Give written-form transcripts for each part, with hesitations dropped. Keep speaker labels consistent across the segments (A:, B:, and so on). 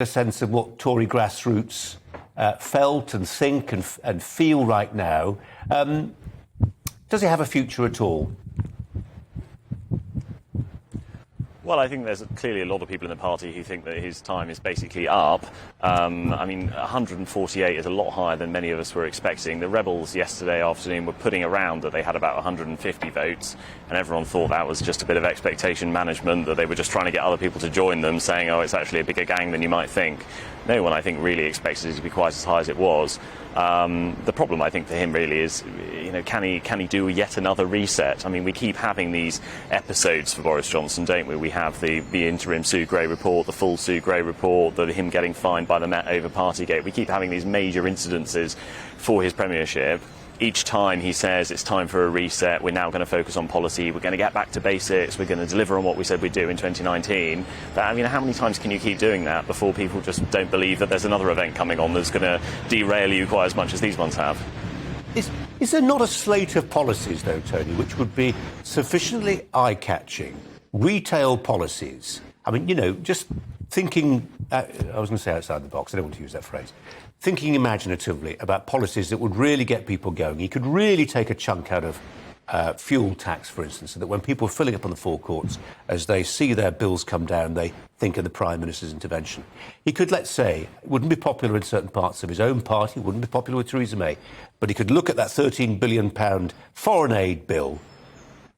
A: a sense of what Tory grassroots felt and think and feel right now. Does he have a future at all?
B: Well, I think there's clearly a lot of people in the party who think that his time is basically up. I mean, 148 is a lot higher than many of us were expecting. The Rebels yesterday afternoon were putting around that they had about 150 votes, and everyone thought that was just a bit of expectation management, that they were just trying to get other people to join them, saying, oh, it's actually a bigger gang than you might think. No one, I think, really expected it to be quite as high as it was. The problem, I think, for him really is, can he do yet another reset? I mean, we keep having these episodes for Boris Johnson, don't we? We have the interim Sue Gray report, the full Sue Gray report, him getting fined by the Met over Partygate. We keep having these major incidences for his premiership. Each time he says it's time for a reset, we're now going to focus on policy, we're going to get back to basics, we're going to deliver on what we said we'd do in 2019. But, I mean, how many times can you keep doing that before people just don't believe that there's another event coming on that's going to derail you quite as much as these ones have?
A: Is there not a slate of policies, though, Tony, which would be sufficiently eye-catching? Retail policies. I mean, just thinking, I was going to say outside the box, I don't want to use that phrase. Thinking imaginatively about policies that would really get people going. He could really take a chunk out of fuel tax, for instance, so that when people are filling up on the forecourts, as they see their bills come down, they think of the Prime Minister's intervention. He could, let's say, it wouldn't be popular in certain parts of his own party, wouldn't be popular with Theresa May, but he could look at that £13 billion foreign aid bill,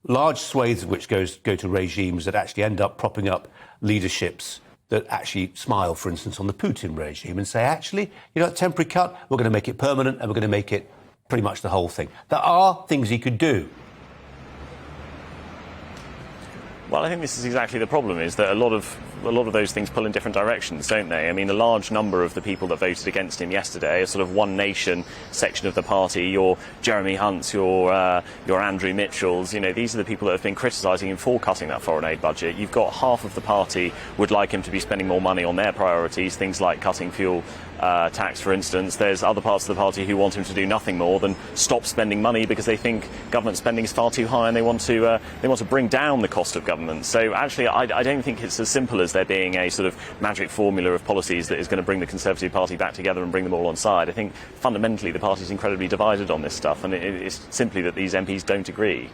A: large swathes of which go to regimes that actually end up propping up leaderships that actually smile, for instance, on the Putin regime and say, actually, a temporary cut, we're going to make it permanent and we're going to make it pretty much the whole thing. There are things he could do.
B: Well, I think this is exactly the problem, is that a lot of those things pull in different directions, don't they? I mean, a large number of the people that voted against him yesterday are sort of one nation section of the party. Your Jeremy Hunts, your Andrew Mitchells, these are the people that have been criticising him for cutting that foreign aid budget. You've got half of the party would like him to be spending more money on their priorities, things like cutting fuel tax, for instance. There's other parts of the party who want him to do nothing more than stop spending money because they think government spending is far too high and they want to bring down the cost of government. So actually, I don't think it's as simple as there being a sort of magic formula of policies that is going to bring the Conservative Party back together and bring them all on side. I think fundamentally the party is incredibly divided on this stuff, and it's simply that these MPs don't agree.